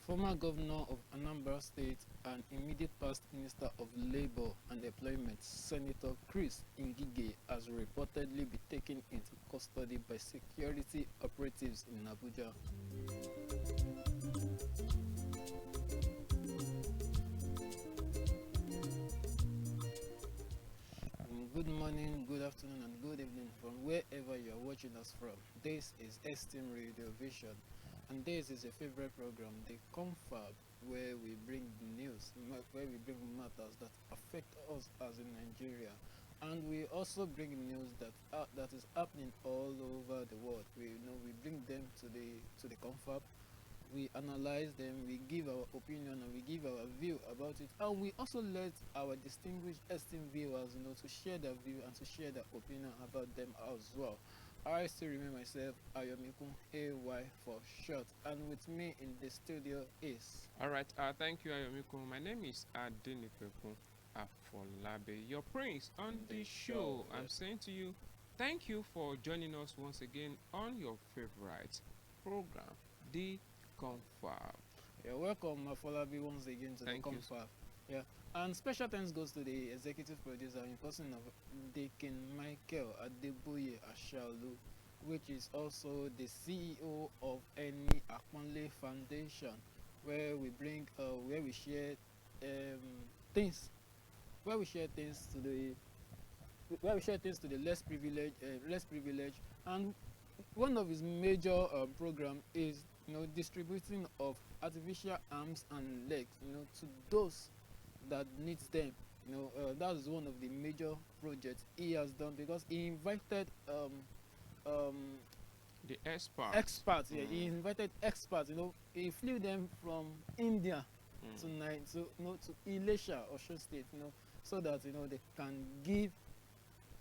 Former Governor of Anambra State and immediate past Minister of Labour and Employment, Senator Chris Ngige, has reportedly been taken into custody by security operatives in Abuja. Good morning, good afternoon, and good evening from wherever you are watching us from. This is Esteem Radio Vision, and this is a favorite program, the CONFAB, where we bring news, where we bring matters that affect us as in Nigeria, and we also bring news that is happening all over the world. We bring them to the CONFAB. We analyze them, we give our opinion, and we give our view about it, and we also let our distinguished esteemed viewers to share their view and to share their opinion about them as well. I still remember myself, Ayomikun, AY for short, and with me in the studio is... Alright, thank you, Ayomikun. My name is Adenipekun Afolabi, your prince on the show. Yes. I'm saying to you, thank you for joining us once again on your favorite program, the CONFAB. Yeah, welcome Afolabi once again to Thank the you. CONFAB. Yeah, and special thanks goes to the executive producer in person of Deacon Michael Adeboye Ashalu, which is also the CEO of Eni Aponle Foundation, where we bring, where we share things, where we share things to the less privileged, and one of his major program is distributing of artificial arms and legs to those that needs them. That is one of the major projects he has done, because he invited The expert. experts. Yeah, he invited experts. He flew them from India tonight to Ilesha, Osun State, so that they can give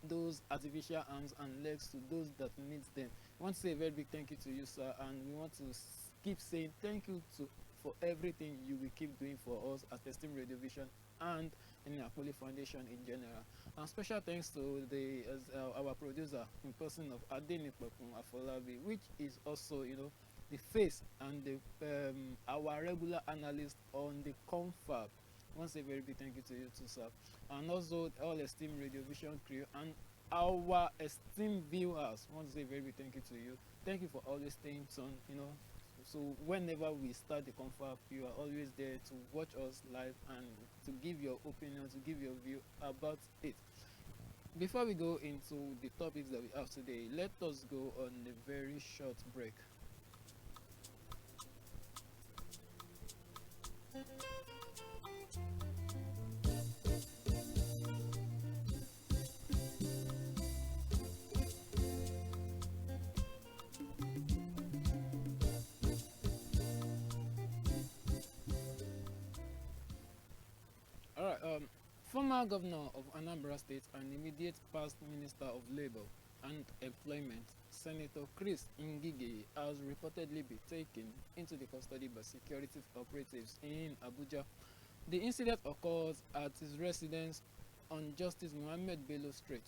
those artificial arms and legs to those that needs them. We want to say a very big thank you to you, sir, and we want to keep saying thank you for everything you will keep doing for us at Esteem Radio Vision and in the Apollo Foundation in general. And special thanks to our producer in person of Adenipekun Afolabi, which is also the face and our regular analyst on the CONFAB. Once a very big thank you to you too, sir, and also all Esteem Radio Vision crew and our esteemed viewers. Once a very big thank you to you. Thank you for always staying tuned. So whenever we start the CONFAB, you are always there to watch us live and to give your opinion, to give your view about it. Before we go into the topics that we have today, let us go on a very short break. Alright, former Governor of Anambra State and immediate past Minister of Labour and Employment, Senator Chris Ngige, has reportedly been taken into the custody by security operatives in Abuja. The incident occurs at his residence on Justice Mohammed Bello Street.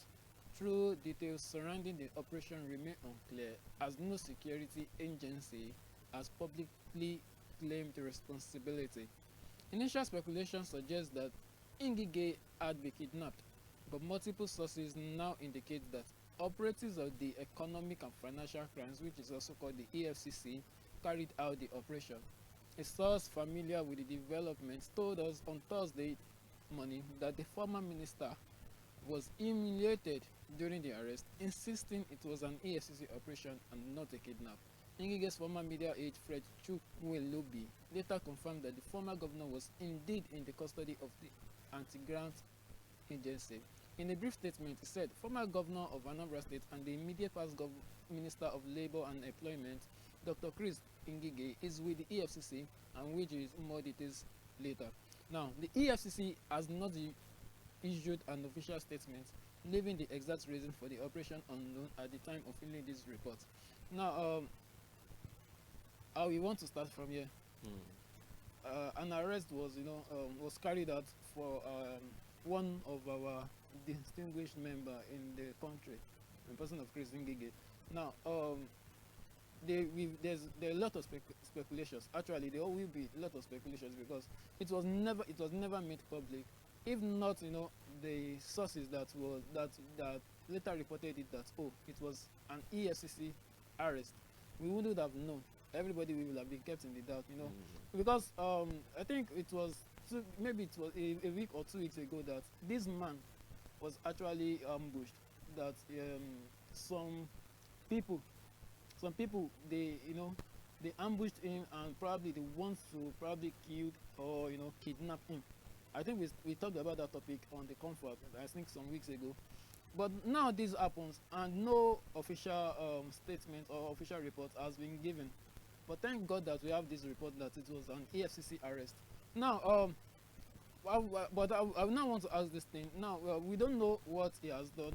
True details surrounding the operation remain unclear, as no security agency has publicly claimed responsibility. Initial speculation suggests that Ngige had been kidnapped, but multiple sources now indicate that operatives of the Economic and Financial Crimes, which is also called the EFCC, carried out the operation. A source familiar with the developments told us on Thursday morning that the former minister was humiliated during the arrest, insisting it was an EFCC operation and not a kidnap. Ngige's former media aide Fred Chukwelobi later confirmed that the former governor was indeed in the custody of the anti-grant agency. In a brief statement, he said, former governor of Anambra State and the immediate past Minister of Labour and Employment, Dr. Chris Ngige, is with the EFCC, and which is more details later. Now, the EFCC has not issued an official statement, leaving the exact reason for the operation unknown at the time of filing this report. Now, we want to start from here. An arrest was carried out for one of our distinguished member in the country, the person of Chris Ngige. Now, there are a lot of speculations. Actually, there will be a lot of speculations because it was never made public. If not, the sources that later reported it that it was an EFCC arrest, we wouldn't have known. Everybody will have been kept in the dark. Because I think it was maybe it was a week or 2 weeks ago that this man was actually ambushed. That some people they ambushed him and probably they want to probably kill or kidnap him. I think we talked about that topic on the CONFAB, I think some weeks ago. But now this happens and no official statement or official report has been given. But thank God that we have this report that it was an EFCC arrest. Now, I now want to ask this thing. Now, we don't know what he has done,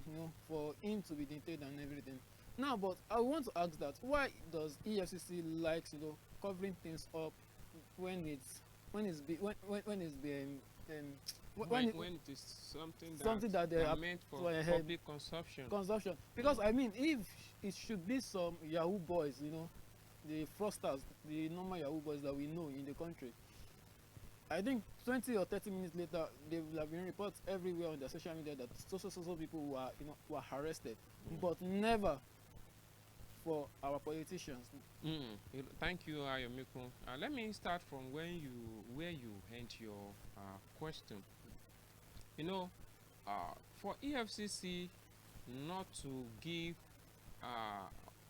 for him to be detained and everything. Now, but I want to ask that why does EFCC likes, covering things up when it's being when it is something that they are are meant for public consumption. Because I mean, if it should be some Yahoo boys, the fraudsters, the normal Yahoo boys that we know in the country, I think 20 or 30 minutes later, there will have been reports everywhere on the social media that so people were arrested, but never for our politicians. Thank you, Ayomikun. Let me start from where you end your question. For EFCC not to give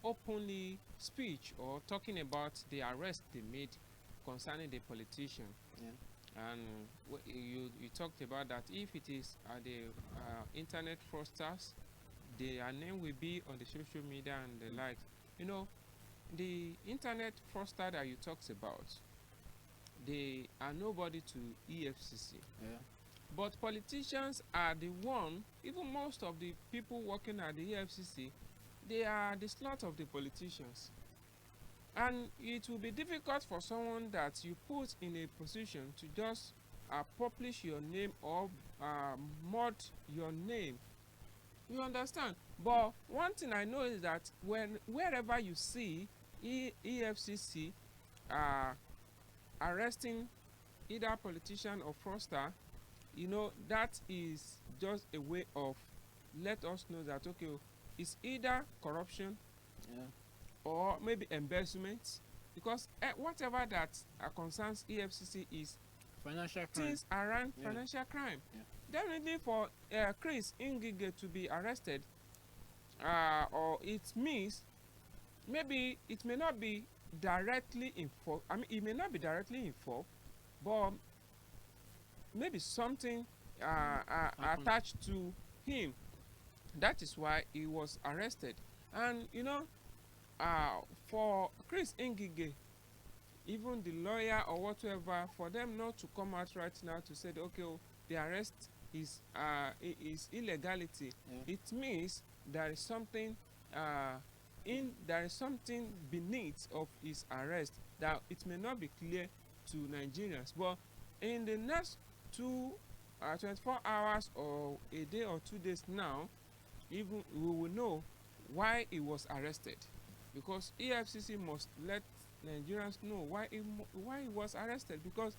openly speech or talking about the arrest they made concerning the politician. And you talked about that if it is the internet fraudsters, their name will be on the social media and the like. The internet fraudster that you talked about, they are nobody to EFCC. But politicians are the one, even most of the people working at the EFCC, they are the slot of the politicians. And it will be difficult for someone that you put in a position to just publish your name or mod your name. You understand? But one thing I know is that wherever you see EFCC arresting either politician or fraudster, that is just a way of let us know that okay, it's either corruption or maybe embezzlement, because whatever that concerns EFCC is financial crime. Things around financial crime. Definitely for Chris Ngige to be arrested, or it means maybe it may not be directly involved. I mean, it may not be directly involved, but maybe something attached to him. That is why he was arrested. And for Chris Ngige, even the lawyer or whatever, for them not to come out right now to say, okay, the arrest is illegality, it means there is something beneath of his arrest that it may not be clear to Nigerians. But in the next 24 hours or a day or 2 days now, even we will know why he was arrested, because EFCC must let Nigerians know why he was arrested, because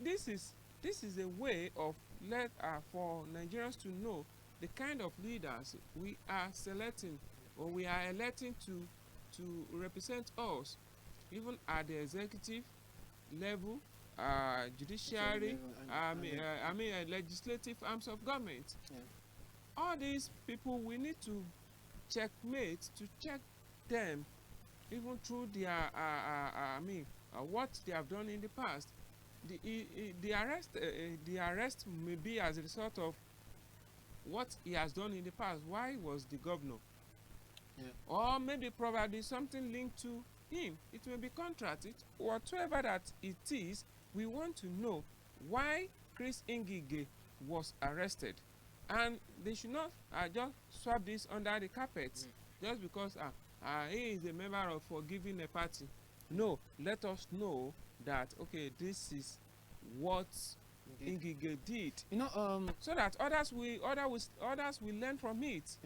this is a way of for Nigerians to know the kind of leaders we are selecting or we are electing to represent us, even at the executive level, judiciary, legislative arms of government. All these people, we need to check them, even through their what they have done in the past. The arrest may be as a result of what he has done in the past. Why was the governor? Or maybe probably something linked to him. It may be contract. Whatever that it is, we want to know why Chris Ngige was arrested. And they should not just swap this under the carpet just because he is a member of forgiving a party. No, let us know that okay, this is what Ngige did. So that others will learn from it.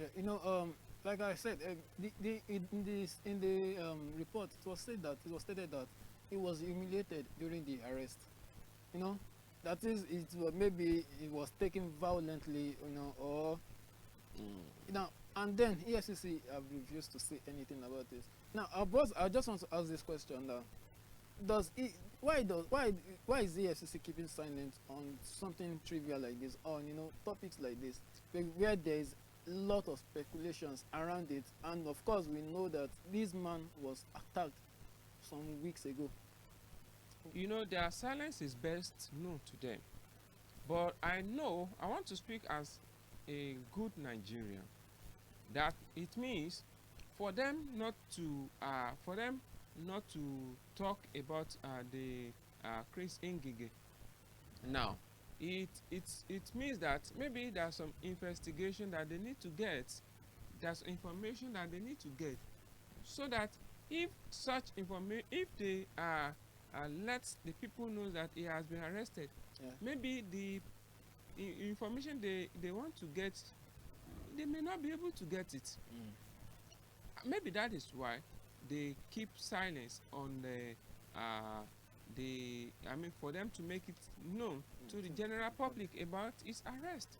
like I said, in the report, it was stated that he was humiliated during the arrest. You know, that is, maybe it was taken violently, or and then EFCC have refused to say anything about this. Now, boss, I just want to ask this question now: why is EFCC keeping silent on something trivial like this, on topics like this, where there is a lot of speculations around it, and of course we know that this man was attacked some weeks ago. Their silence is best known to them. But I want to speak as a good Nigerian, that it means for them not to talk about the Chris Ngige. Now, it means that maybe there's some investigation that they need to get, there's information that they need to get, so that if such information, if they let the people know that he has been arrested, maybe the information they want to get, they may not be able to get it. Maybe that is why they keep silence on for them to make it known to the general public about his arrest.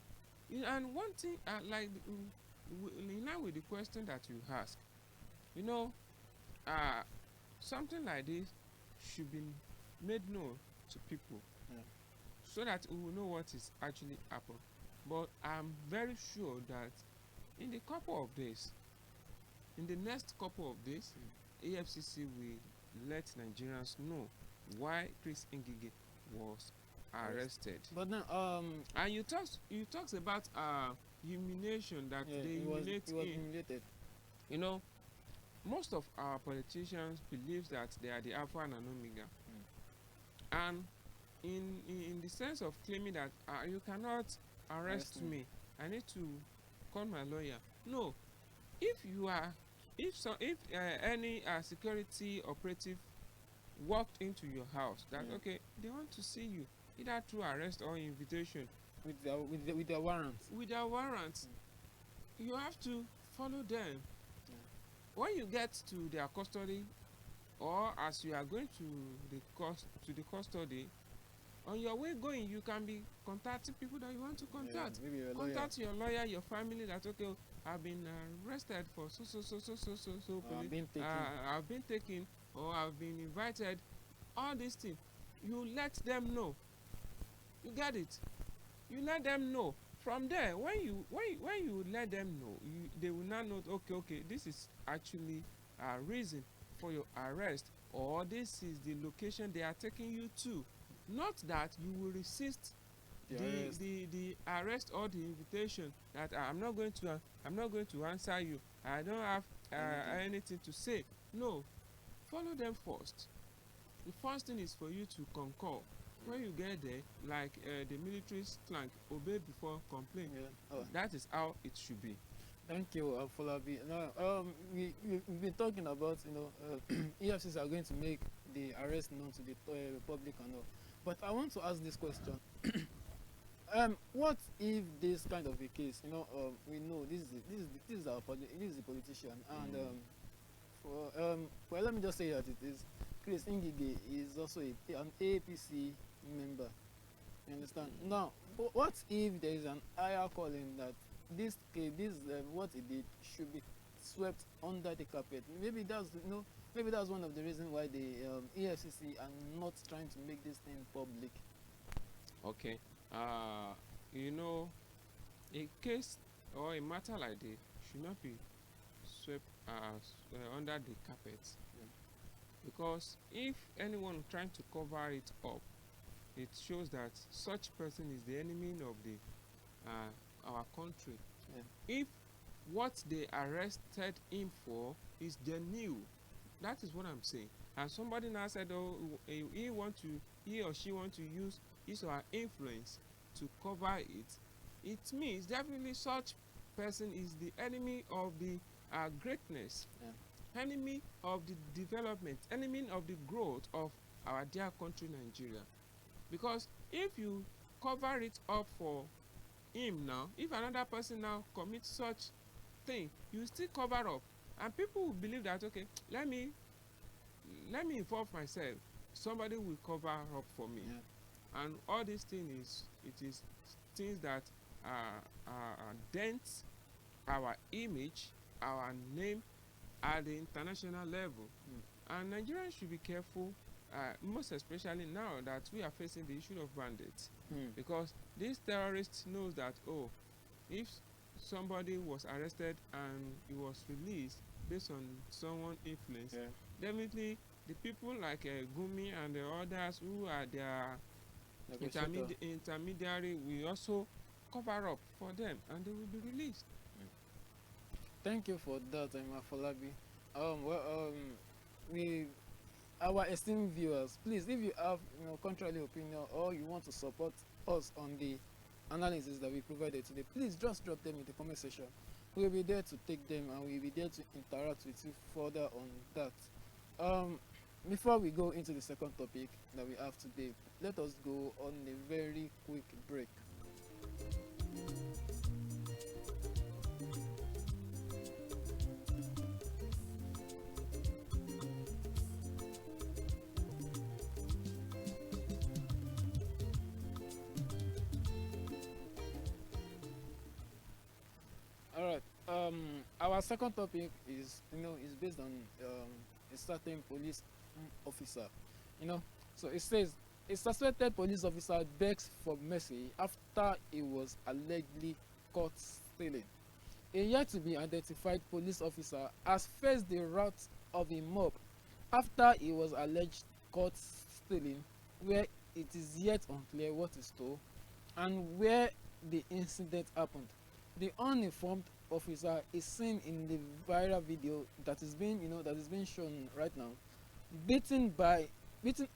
And one thing, in line with the question that you asked, something like this should be made known to people, so that we will know what is actually happened. But I'm very sure that in the next couple of days, EFCC will let Nigerians know why Chris Ngige was arrested. But then, and you talked about humiliation, that they humiliate him. Humiliated. Most of our politicians believe that they are the Alpha and Omega, and in the sense of claiming that you cannot arrest me, I need to call my lawyer. No, if any security operative walked into your house, that okay, they want to see you, either through arrest or invitation, with their warrants. With their warrants, you have to follow them. When you get to their custody, or as you are going to the custody, on your way going, you can be contacting people that you want to contact. Contact your lawyer, your family, that okay, I've been arrested for so. I've been taken, or I've been invited. All these things, you let them know. You get it? You let them know. From there, when you let them know, they will now know. Okay, this is actually a reason for your arrest, or this is the location they are taking you to. Not that you will resist the arrest or the invitation, that I'm not going to answer you, I don't have anything to say. No, follow them first. The first thing is for you to concur. When you get there, like the military slang, obey before complain. That is how it should be. Thank you, Afolabi. Now, we've been talking about, EFCC are going to make the arrest known to the public and all. But I want to ask this question. What if this kind of a case, we know this is the politician, and well, let me just say that it is Chris Ngige is also an APC member. You understand? Now, what if there is an higher calling that this what he did should be swept under the carpet? Maybe that's one of the reasons why the EFCC are not trying to make this thing public. Okay, a case or a matter like this should not be swept under the carpet, because if anyone trying to cover it up, it shows that such person is the enemy of our country. If what they arrested him for is genuine, that is what I'm saying. And somebody now said, he or she want to use his or her influence to cover it. It means definitely such person is the enemy of the greatness, enemy of the development, enemy of the growth of our dear country Nigeria. Because if you cover it up for him now, if another person now commits such thing, you still cover up, and people will believe that, okay, let me involve myself, somebody will cover up for me. Yeah. And all these things is things that dent our image, our name at the international level. And Nigerians should be careful, most especially now that we are facing the issue of bandits, because these terrorists knows that, oh, if somebody was arrested and he was released based on someone influence, definitely the people like Gumi and the others who are their intermediary will also cover up for them, and they will be released. Thank you for that, Afolabi. Our esteemed viewers, please, if you have contrary opinion or you want to support us on the analysis that we provided today, please just drop them in the comment section. We'll be there to take them and we'll be there to interact with you further on that. Before we go into the second topic that we have today, let us go on a very quick break. All right. Our second topic is based on a certain police officer. So it says a suspected police officer begs for mercy after he was allegedly caught stealing. A yet to be identified police officer has faced the wrath of a mob after he was alleged caught stealing, where it is yet unclear what he stole and where the incident happened. The uninformed officer is seen in the viral video that is being shown right now, beaten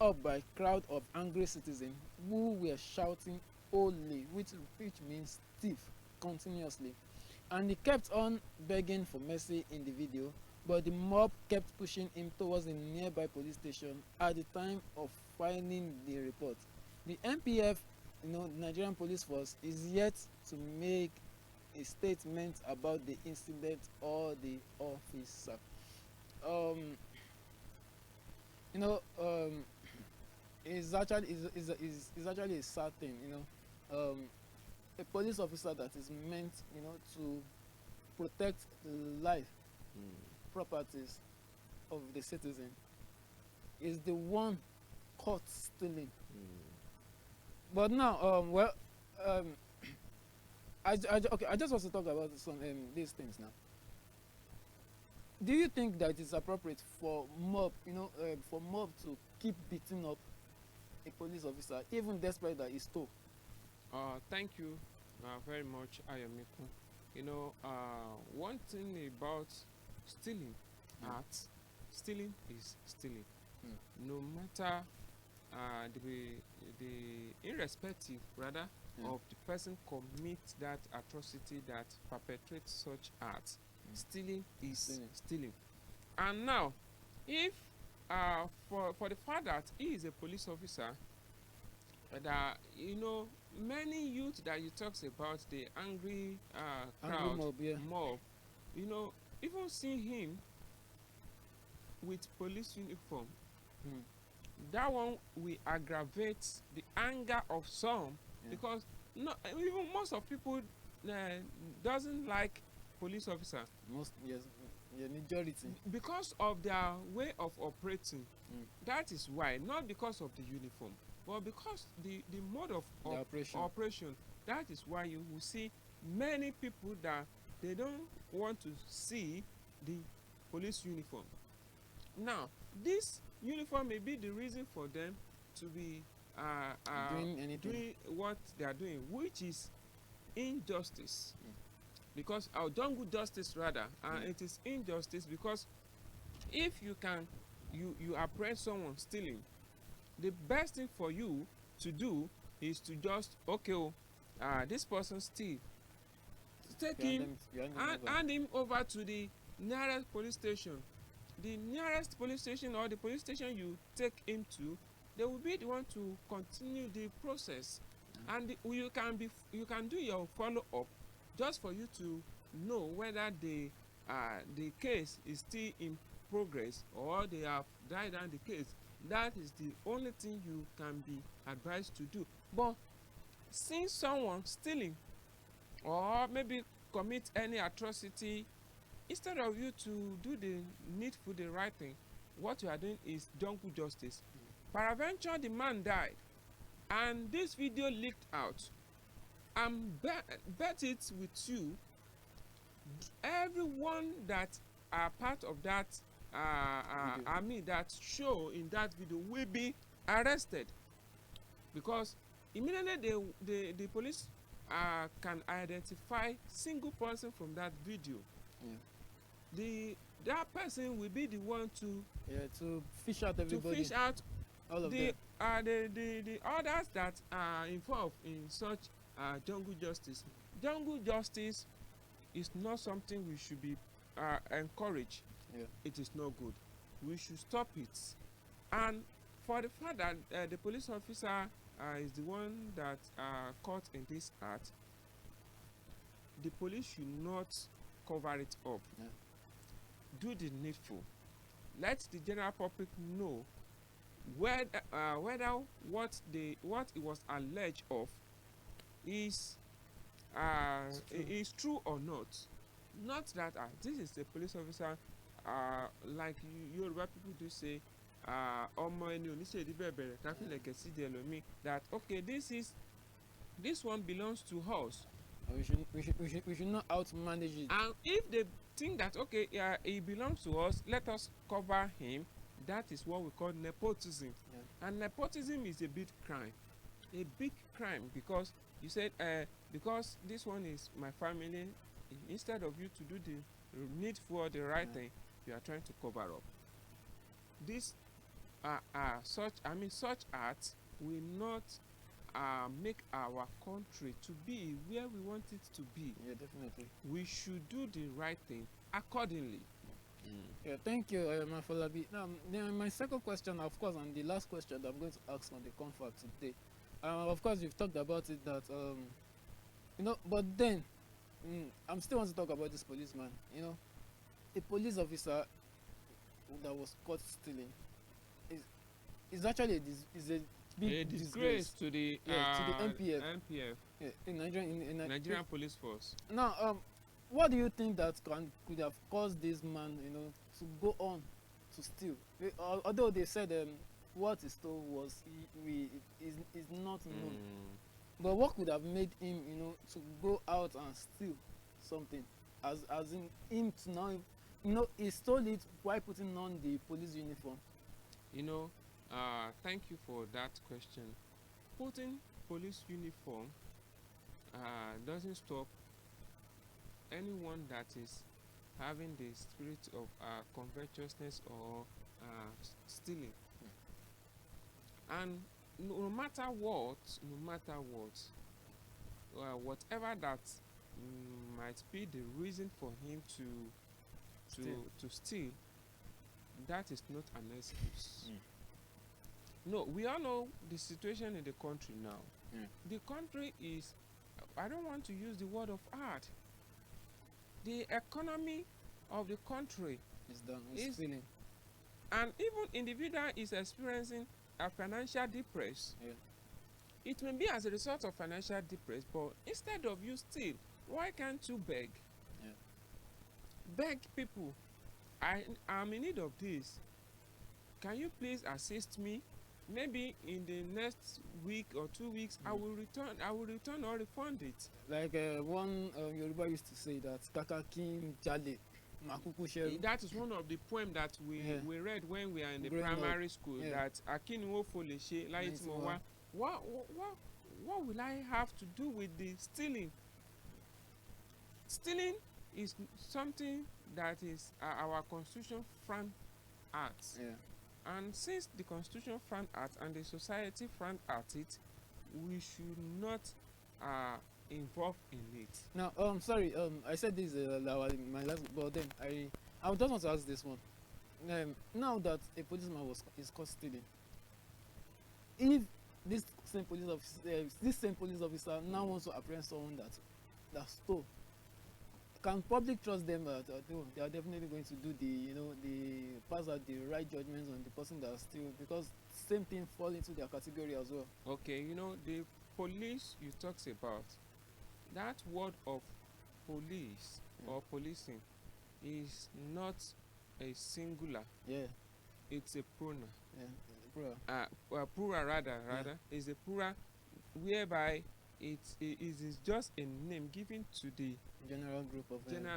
up by a crowd of angry citizens who were shouting "Ole," which means thief, continuously, and he kept on begging for mercy in the video, but the mob kept pushing him towards a nearby police station at the time of filing the report. The NPF, Nigerian Police Force, is yet to make a statement about the incident or the officer. It's actually a sad thing. A police officer that is meant to protect the life, properties of the citizen is the one caught stealing. But now, I just want to talk about some these things now. Do you think that it's appropriate for mob to keep beating up a police officer even despite that he stole? Thank you very much, Ayomikun. One thing about stealing, stealing is stealing. No matter the irrespective rather of the person commits that atrocity that perpetrates such acts, stealing is stealing. And now, if for the fact that he is a police officer, that many youth that you talks about, the angry crowd, mob, even seeing him with police uniform, that one will aggravate the anger of some, because even most of people doesn't like police officers. The majority. Because of their way of operating. That is why, not because of the uniform, but because the mode of operation. That is why you will see many people that they don't want to see the police uniform. Now, this uniform may be the reason for them to be doing what they are doing, which is injustice. Because don't do justice rather, and it is injustice, because if you apprehend someone stealing, the best thing for you to do is to just this person steal, take him and hand him over to the nearest police station. The nearest police station or the police station you take him to, they will be the one to continue the process, and you can do your follow-up just for you to know whether the case is still in progress or they have died down the case. That is the only thing you can be advised to do. But since someone stealing or maybe commit any atrocity, instead of you to do the needful, the right thing, what you are doing is jungle justice. Peradventure the man died and this video leaked out, and bet it with you, everyone that are part of that that show in that video will be arrested, because immediately the police can identify single person from that video. That person will be the one to fish out everybody, to fish out all of the them. the others that are involved in such jungle justice. Jungle justice is not something we should be encourage. It is not good. We should stop it. And for the fact that the police officer is the one that caught in this act, the police should not cover it up. Do the needful. Let the general public know whether what it was alleged of is true or not. Not that this is a police officer, like Yoruba people do say, that okay, this one belongs to us. We should not out-manage it. And if they think that okay, it belongs to us, let us cover him. That is what we call nepotism. And nepotism is a big crime. A big crime, because you said because this one is my family, instead of you to do the needful or the right thing, you are trying to cover up. This such acts will not make our country to be where we want it to be. Definitely. We should do the right thing accordingly. Thank you, Afolabi. Now, my second question, of course, and the last question that I'm going to ask on the CONFAB today. Of course, you've talked about it that but then I'm still want to talk about this policeman. A police officer that was caught stealing is actually a big disgrace to the NPF. In Nigerian Police Force. Now, what do you think that could have caused this man, to go on to steal? Although they said what he stole is not known, but what could have made him, to go out and steal something, as in him to now, he stole it while putting on the police uniform. Thank you for that question. Putting police uniform doesn't stop anyone that is having the spirit of covetousness or stealing. And no matter what, whatever that might be the reason for him to steal, that is not an excuse. No, we all know the situation in the country now. The country is, I don't want to use the word of art. The economy of the country is down. It's feeling. And even individual is experiencing a financial depress. It may be as a result of financial depress, but instead of you steal, why can't you beg? Beg people, I'm in need of this. Can you please assist me? Maybe in the next week or 2 weeks, I will return or refund it. Like one Yoruba used to say that Kakakin Jale Makuku Sheru. That is one of the poems that we read when we are in the primary school. That Akiniwo Foleshe Laitimowa. What will I have to do with the stealing? Stealing is something that is our constitution front at. And since the constitution front at and the society front at it, we should not involve in it. Now, sorry, I said this my last, but then I would just want to ask this one. Now that a policeman is caught stealing, if this same police officer now wants to apprehend someone that stole, can public trust them? No, they are definitely going to do the pass out the right judgments on the person that still, because same thing fall into their category as well. Okay, the police you talks about, that word of police or policing is not a singular. Yeah. It's a pronoun. Yeah. Plural. Plural rather is a plural, whereby it is just a name given to the General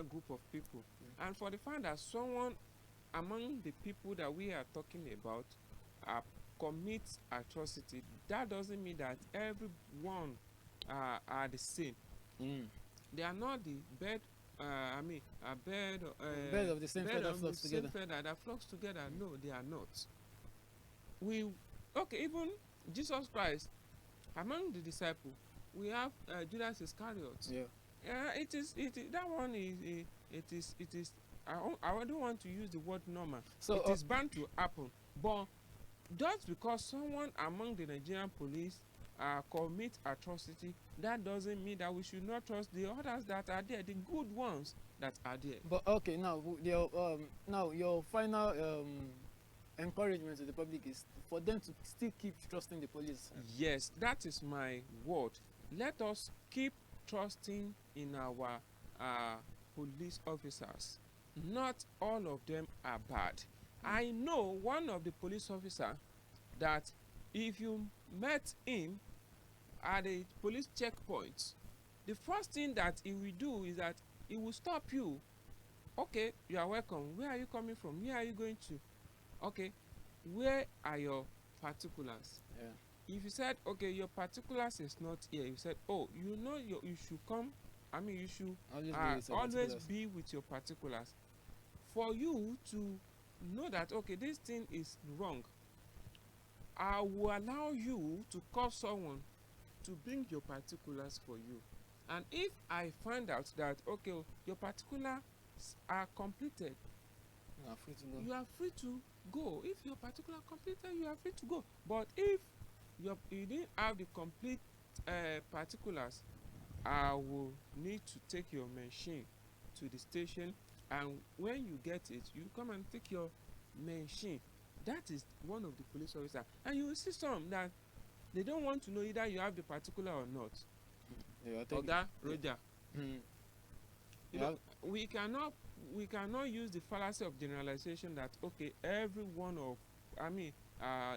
group of people. And for the fact that someone among the people that we are talking about commits atrocity, that doesn't mean that everyone are the same. They are not the bird of the same feather flocks together. That flocks together. No, they are not. Even Jesus Christ, among the disciples, we have Judas Iscariot. It is that one is I don't want to use the word normal. So it is bound to happen. But just because someone among the Nigerian police commit atrocity, that doesn't mean that we should not trust the others that are there, the good ones that are there. But okay, now your final encouragement to the public is for them to still keep trusting the police. Yes, that is my word. Let us keep trusting in our police officers. Not all of them are bad. I know one of the police officer that if you met him at a police checkpoint, the first thing that he will do is that he will stop you. Okay, you are welcome. Where are you coming from? Where are you going to? Okay, where are your particulars? If you said, okay, your particulars is not here, you said, oh, you should come. You should always be with your particulars. For you to know that, okay, this thing is wrong, I will allow you to call someone to bring your particulars for you. And if I find out that, okay, your particulars are completed, you are free to go. If your particular completed, you are free to go. But if you didn't have the complete particulars, I will need to take your machine to the station, and when you get it, you come and take your machine. That is one of the police officers. And you will see some that they don't want to know either you have the particular or not. Oga Roger. We cannot use the fallacy of generalization that, okay, every one of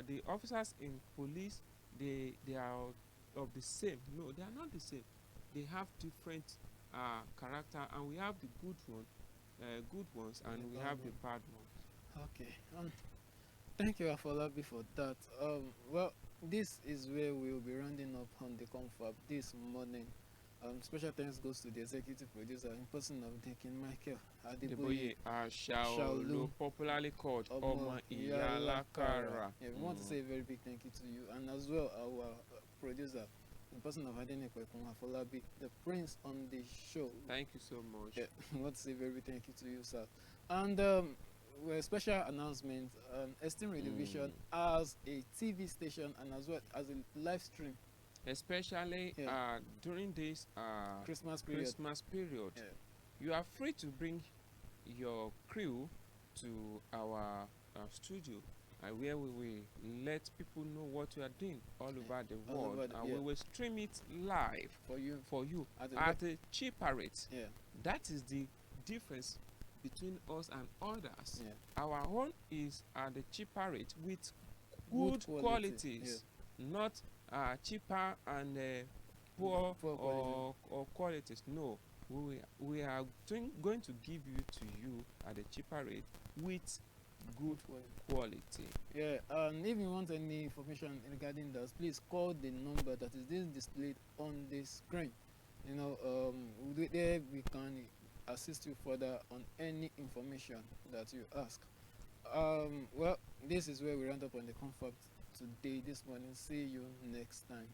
the officers in police, they are of the same. No, they are not the same. They have different character, and we have the good ones, and we have the bad ones. Okay. Thank you, Afolabi, for that. Well, this is where we will be rounding up on the CONFAB this morning. Special thanks goes to the executive producer in person of Deacon Michael Adeboye Shaolu, popularly called Omo Iyalakara. We want to say a very big thank you to you, and as well our producer in person of Adenipekun Afolabi, the prince on the show. Thank you so much. We want to say a very big thank you to you, sir. And a special announcement, Esteem Radio Vision as a TV station and as well as a live stream. Especially during this Christmas period. You are free to bring your crew to our studio, where we will let people know what you are doing all over the world, and we will stream it live for you at a cheaper rate. That is the difference between us and others. Our own is at a cheaper rate with good qualities, not cheaper and poor or qualities. No, we are going to give you at a cheaper rate with good quality. And if you want any information regarding that, please call the number that is displayed on the screen. There we can assist you further on any information that you ask. Well, this is where we round up on the CONFAB today, this morning. See you next time.